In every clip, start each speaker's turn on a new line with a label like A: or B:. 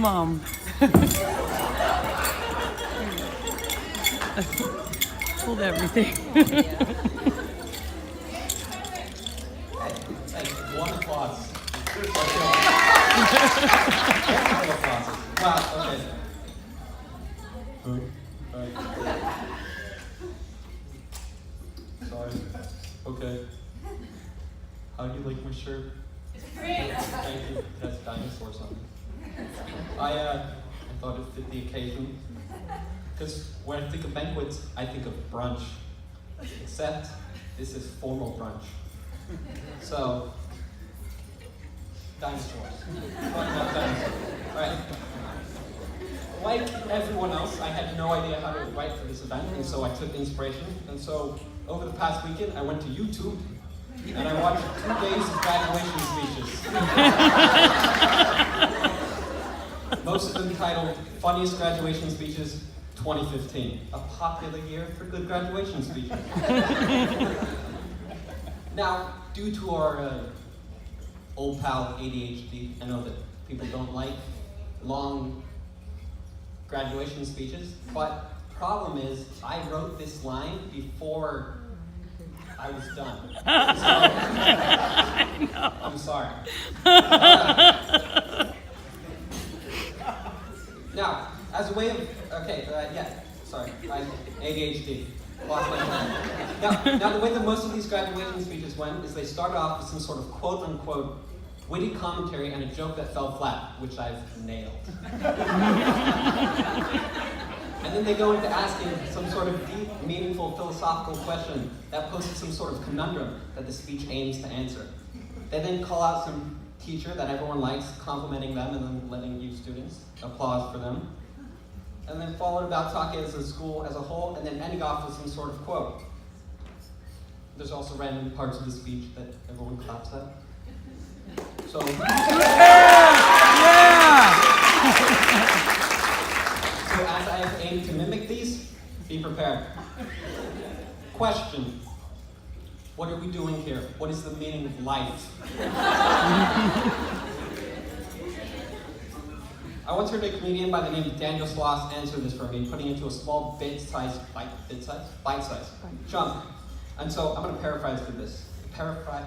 A: Mom. Hold everything.
B: One applause. Wow, okay. Food. Alright. Sorry. Okay. How do you like my shirt?
C: It's great.
B: Thank you. It has dinosaurs on it. I thought it fit the occasion. Because when I think of banquets, I think of brunch. Except this is formal brunch. So, dinosaurs. Talk about dinosaurs. Alright. Like everyone else, I had no idea how to write for this event, and so I took inspiration. And so, over the past weekend, I went to YouTube, and I watched 2 days of graduation speeches. Most of them titled Funniest Graduation Speeches 2015, a popular year for good graduation speeches. Now, due to our old pal ADHD, I know that people don't like long graduation speeches, but problem is, I wrote this line before I was done. So, I'm sorry. Now, as a way of, ADHD. Lost my mind. Now, the way that most of these graduation speeches went is they start off with some sort of quote-unquote witty commentary and a joke that fell flat, which I've nailed. And then they go into asking some sort of deep, meaningful, philosophical question that poses some sort of conundrum that the speech aims to answer. They then call out some teacher that everyone likes, complimenting them and then letting you students applause for them. And then followed about talking as a school as a whole, and then ending off with some sort of quote. There's also random parts of the speech that everyone claps at. So, so as I have aimed to mimic these, be prepared. Question. What are we doing here? What is the meaning of life? I once heard a comedian by the name of Daniel Sloss answer this for me, putting it into a small bite-sized chunk. And so I'm going to paraphrase through this. Paraphrase.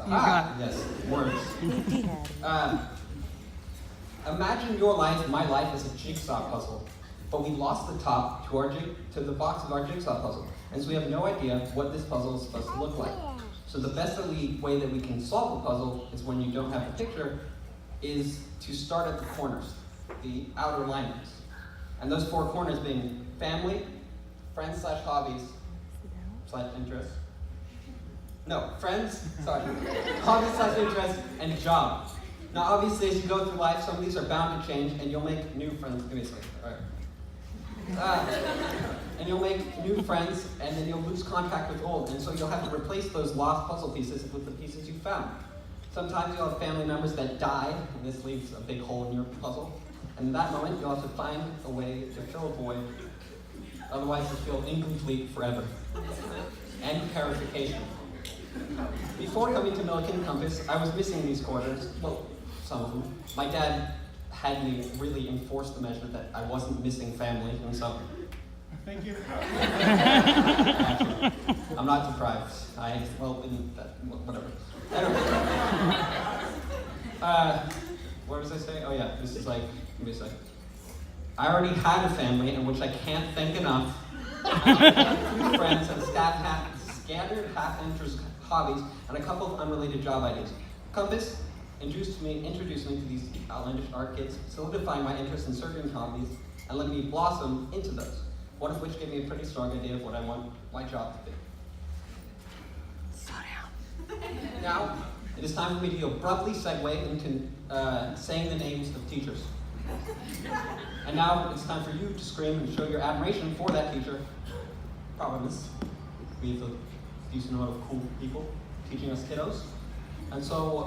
B: Ah, yes, words. Imagine your life, my life, as a jigsaw puzzle. But we lost the top to the box of our jigsaw puzzle. And so we have no idea what this puzzle is supposed to look like. So the best way that we can solve the puzzle is when you don't have a picture, is to start at the corners, the outer linings. And those 4 corners being family, friends/hobbies, /interests. No, friends, sorry. Hobbies/interests, and job. Now obviously as you go through life, some of these are bound to change and you'll make new friends. Give me a second, all right. And you'll make new friends, and then you'll lose contact with old, and so you'll have to replace those lost puzzle pieces with the pieces you found. Sometimes you'll have family members that die, and this leaves a big hole in your puzzle. And in that moment, you'll have to find a way to fill a void, otherwise you'll feel incomplete forever. And clarification. Before coming to Milliken Compass, I was missing these quarters, well, some of them. My dad had me really enforce the measure that I wasn't missing family, and so.
D: Thank you.
B: I'm not surprised. Whatever. Anyway. What was I saying? Oh yeah, this is like, give me a second. I already had a family in which I can't thank enough. 2 friends and scattered half-interest hobbies and a couple of unrelated job ideas. Compass introduced me to these outlandish art kits, solidifying my interest in certain hobbies and letting me blossom into those. One of which gave me a pretty strong idea of what I want my job to be.
A: Slow down.
B: Now, it is time for me to abruptly segue into saying the names of teachers. And now it's time for you to scream and show your admiration for that teacher. Promise. We have a decent amount of cool people teaching us kiddos. And so,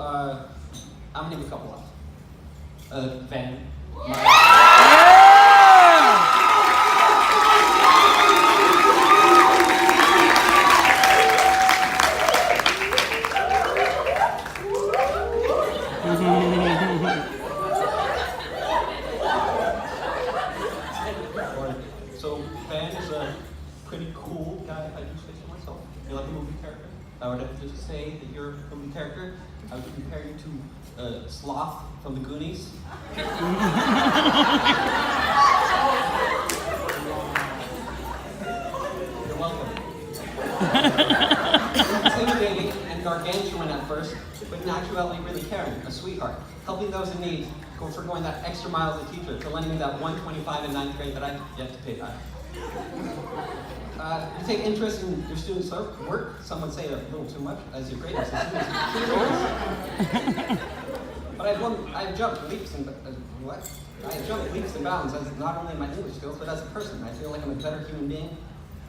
B: I'm gonna name a couple off. Van. sloth from the Goonies. You're welcome. Intimidating and gargantuan at first, but in actuality really caring, a sweetheart, helping those in need, for going that extra mile as a teacher, for lending me that 125 in 9th grade that I yet to pay back. You take interest in your students' work, some would say a little too much, as your grade assistant. But I've jumped leaps and bounds as not only in my English skills, but as a person. I feel like I'm a better human being, and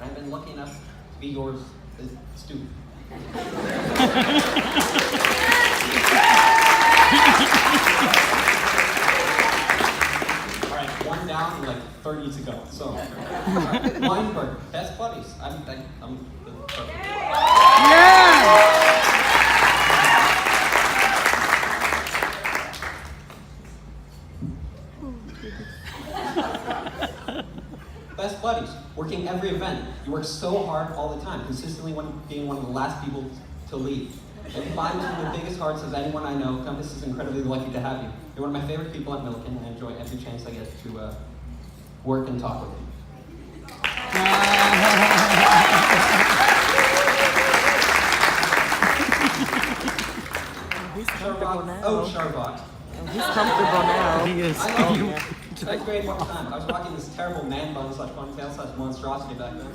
B: I've been lucky enough to be yours student. All right, one down, like 30 to go. So, Weinberg, best buddies. I'm perfect. Best buddies, working every event. You work so hard all the time, consistently being one of the last people to leave. And combined with the biggest hearts of anyone I know, Compass is incredibly lucky to have you. You're one of my favorite people at Milliken, and I enjoy every chance I get to work and talk with you.
C: He's comfortable now.
B: Oh, Charlotte.
C: He's comfortable now.
A: He is.
B: I love you. Ninth grade one time, I was rocking this terrible man bun / ponytail / monstrosity back then.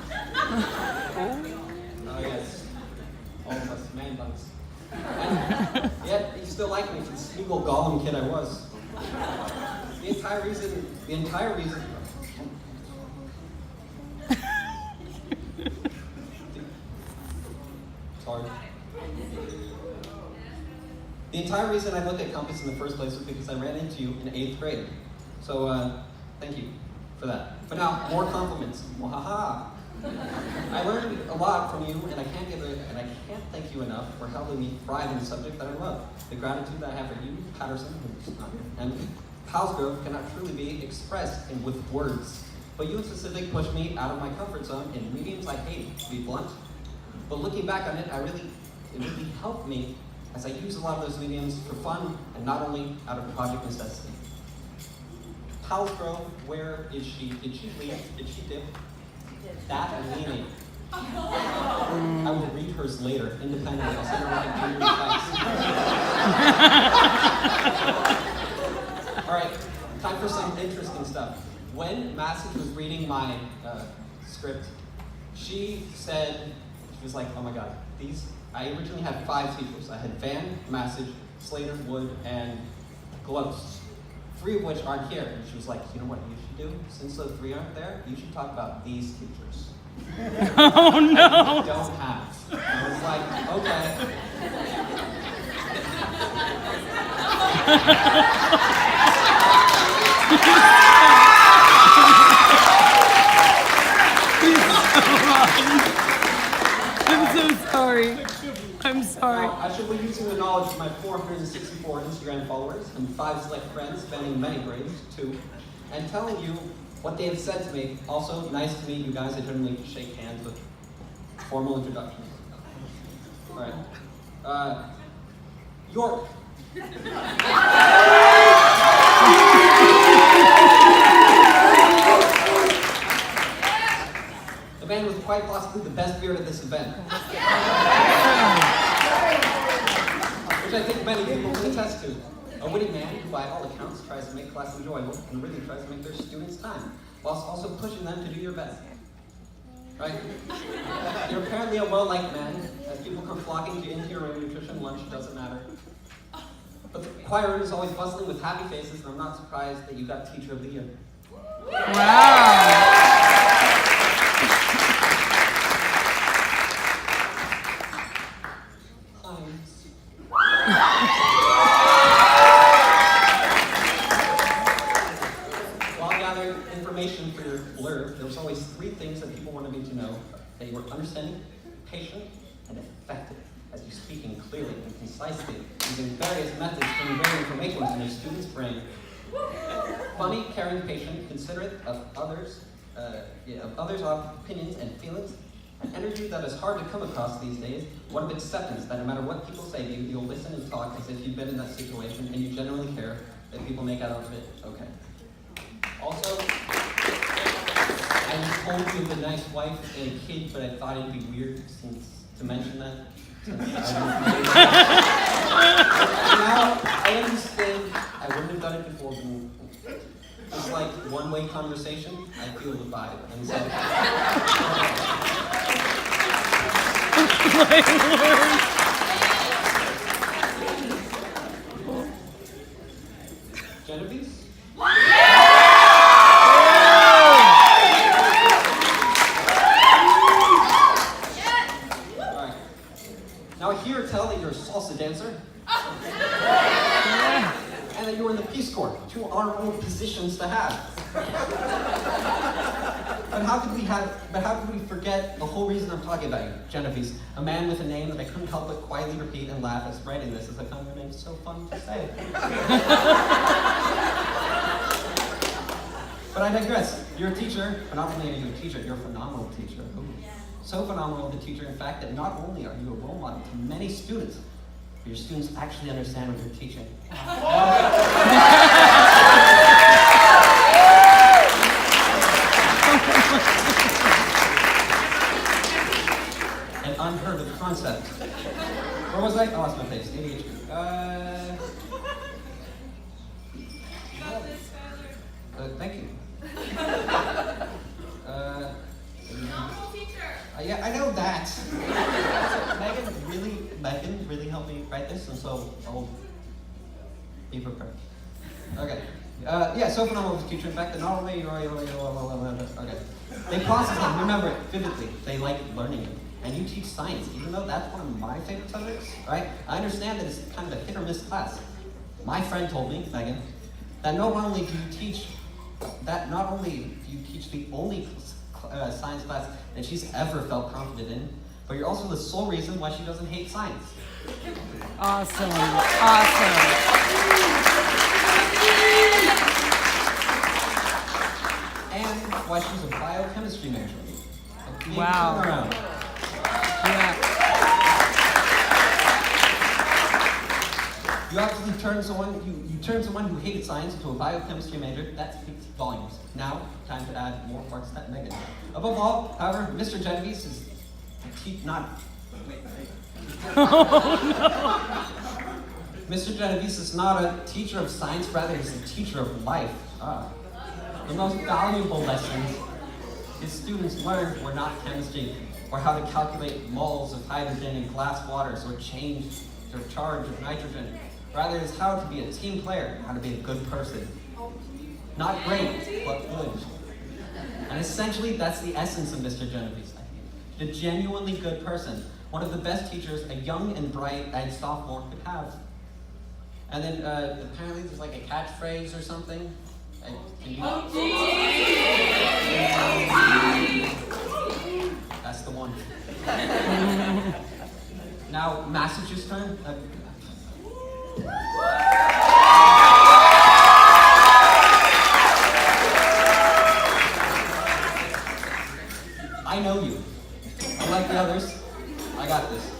B: Oh yes, all of us man buns. And yet you still like me for the Smeagol Gollum kid I was. The entire reason. Sorry. The entire reason I looked at Compass in the first place was because I ran into you in 8th grade. So, thank you for that. But now, more compliments. Wahaha. I learned a lot from you, and I can't thank you enough for helping me thrive in the subject that I love. The gratitude that I have for you, Patterson, who's not here, and Palsgrove cannot truly be expressed with words. But you in specific pushed me out of my comfort zone in mediums I hate, to be blunt. But looking back on it, it really helped me as I use a lot of those mediums for fun and not only out of project necessity. Palsgrove, where is she? Did she leave? Did she dip? That and leaning. I will read hers later, independently. I'll send her like angry text. All right, time for some interesting stuff. When Massage was reading my script, she said, she was like, oh my God, I originally had 5 teachers. I had Van, Massage, Slater, Wood, and Glos. 3 of which aren't here. And she was like, you know what you should do? Since those 3 aren't there, you should talk about these teachers.
A: Oh no!
B: Don't have. I was like, okay.
A: I'm so sorry. I'm sorry.
B: Now, I should be using the knowledge of my 464 Instagram followers and 5 select friends spanning many grades, too, and telling you what they have said to me. Also, nice to meet you guys. I generally shake hands with formal introductions. All right. York. The man was quite possibly the best beard at this event. Which I think many people can attest to. A witty man who, by all accounts, tries to make class enjoyable and really tries to make their students' time, whilst also pushing them to do your best. Right? You're apparently a well-liked man, as people come flocking to into your room, nutrition, lunch, doesn't matter. But the choir room is always bustling with happy faces, and I'm not surprised that you got Teacher of the Year.
A: Wow.
B: For your blurb, there was always 3 things that people wanted me to know: that you were understanding, patient, and effective, as you speaking clearly and concisely, using various methods to convey information to your students' brain. Funny, caring, patient, considerate of others' opinions and feelings, An energy that is hard to come across these days, one of acceptance that no matter what people say to you, you'll listen and talk as if you've been in that situation and you genuinely care that people make out of it okay. Also, I told you the nice wife and a kid, but I thought it'd be weird to mention that. Now, I understand I wouldn't have done it before, but it's like one-way conversation, I feel the vibe. And so, Genevieve? Alright. Now I hear tell that you're a salsa dancer. And that you were in the Peace Corps, two honorable positions to have. But how could we forget the whole reason I'm talking about you, Genevieve, a man with a name that I couldn't help but quietly repeat and laugh as writing this, as I found your name so fun to say. But I digress. You're a teacher, but not only are you a teacher, you're a phenomenal teacher. Ooh. So phenomenal of a teacher, in fact, that not only are you a role model to many students, but your students actually understand what you're teaching. An unheard of concept. Where was I? I lost my place. ADHD. Thank you. Yeah, I know that. Megan really helped me write this, and so I'll be prepared. Okay. Yeah, so phenomenal as a teacher. In fact, that not only okay. They process it, remember it vividly. They like learning it. And you teach science, even though that's one of my favorite subjects, right? I understand that it's kind of a hit or miss class. My friend told me, Megan, that not only do you teach the only science class that she's ever felt confident in, but you're also the sole reason why she doesn't hate science.
A: Awesome. Awesome.
B: And why she's a biochemistry major.
A: Wow. Yeah.
B: You actually turn someone who hated science into a biochemistry major. That speaks volumes. Now, time to add more parts that Megan. Above all, however, Mr. Genevieve is Mr. Genevieve is not a teacher of science, rather he's a teacher of life. The most valuable lessons his students learned were not chemistry, or how to calculate moles of hydrogen in glass waters, or change the charge of nitrogen. Rather, it's how to be a team player, how to be a good person. Not great, but good. And essentially, that's the essence of Mr. Genevieve. The genuinely good person. One of the best teachers a young and bright-eyed sophomore could have. And then apparently there's like a catchphrase or something. That's the one. Now, Massachusetts turn. I know you. Unlike the others, I got this.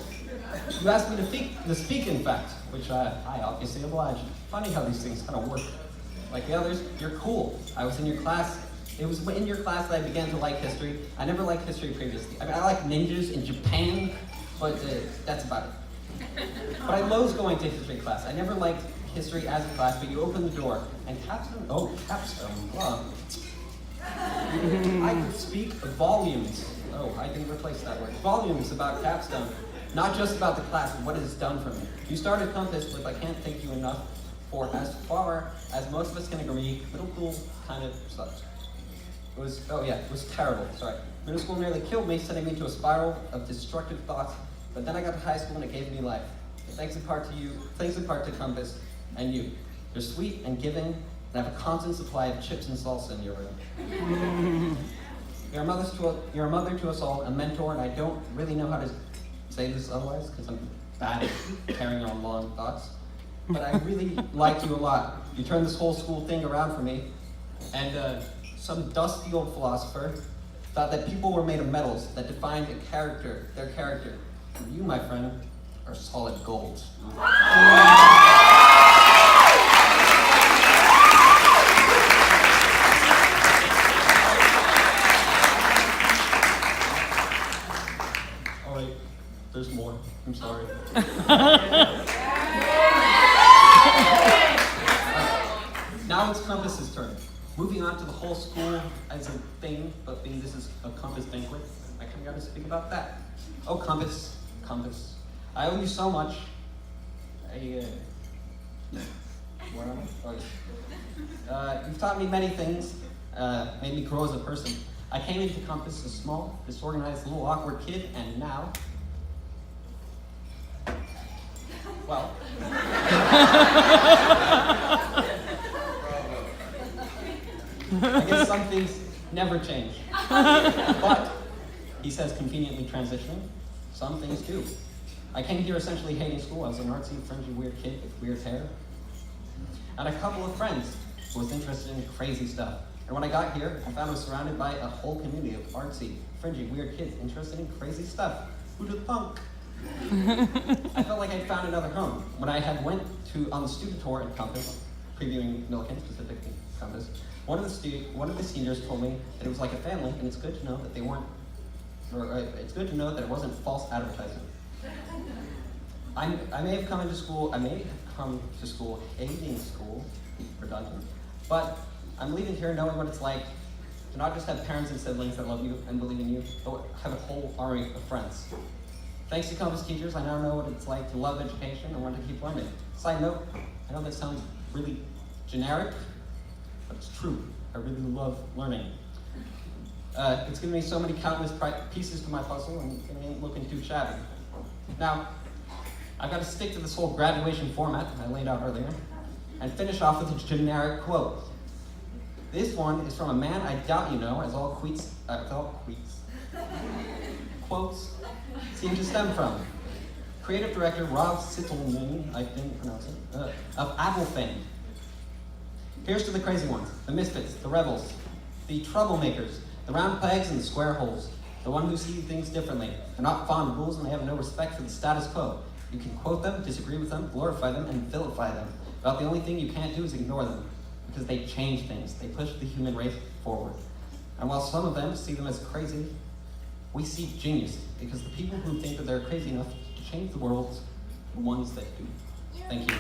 B: You asked me to speak, in fact, which I obviously obliged. Funny how these things kind of work. Like the others, you're cool. I was in your class. It was in your class that I began to like history. I never liked history previously. I mean, I like ninjas in Japan, but that's about it. But I loathed going to history class. I never liked history as a class, but you opened the door, and capstone, wow. I could speak volumes. Oh, I didn't replace that word. Volumes about capstone. Not just about the class, but what it has done for me. You started Compass with I can't thank you enough for as far as most of us can agree, middle school kind of sucked. It was terrible, sorry. Middle school nearly killed me, sending me into a spiral of destructive thoughts, but then I got to high school and it gave me life. Thanks in part to you, thanks in part to Compass and you. You're sweet and giving, and have a constant supply of chips and salsa in your room. You're a mother to us all, a mentor, and I don't really know how to say this otherwise, because I'm bad at carrying on long thoughts. But I really liked you a lot. You turned this whole school thing around for me, and some dusty old philosopher thought that people were made of metals that defined their character. And you, my friend, are solid gold. Oh wait, there's more. I'm sorry. Now it's Compass's turn. Moving on to the whole school as a thing, but being this is a Compass banquet, I kind of got to speak about that. Oh, Compass, I owe you so much. Where am I? Oh, you've taught me many things, made me grow as a person. I came into Compass a small, disorganized, little awkward kid, and now, well, I guess some things never change. But, he says conveniently transitioning, some things do. I came here essentially hating school. I was an artsy, fringy, weird kid with weird hair. And a couple of friends who was interested in crazy stuff. And when I got here, I found I was surrounded by a whole community of artsy, fringy, weird kids interested in crazy stuff. Who'd have thunk? I felt like I'd found another home. When I had went on the student tour at Compass, previewing Milliken, specifically Compass, one of the seniors told me that it was like a family, and it's good to know that they weren't, it's good to know that it wasn't false advertising. I may have come to school hating school, redundant, but I'm leaving here knowing what it's like to not just have parents and siblings that love you and believe in you, but have a whole army of friends. Thanks to Compass teachers, I now know what it's like to love education and want to keep learning. Side note, I know that sounds really generic, but it's true. I really love learning. It's given me so many countless pieces to my puzzle, and it ain't looking too shabby. Now, I've got to stick to this whole graduation format that I laid out earlier, and finish off with a generic quote. This one is from a man I doubt you know, as all quotes seem to stem from. Creative director Rob Sittelman, I didn't pronounce it, of Apple fame. Here's to the crazy ones, the misfits, the rebels, the troublemakers, the round pegs and the square holes, the one who see things differently. They're not fond of rules and they have no respect for the status quo. You can quote them, disagree with them, glorify them, and vilify them. About the only thing you can't do is ignore them, because they change things. They push the human race forward. And while some of them see them as crazy, we see genius, because the people who think that they're crazy enough to change the world are the ones that do. Thank you.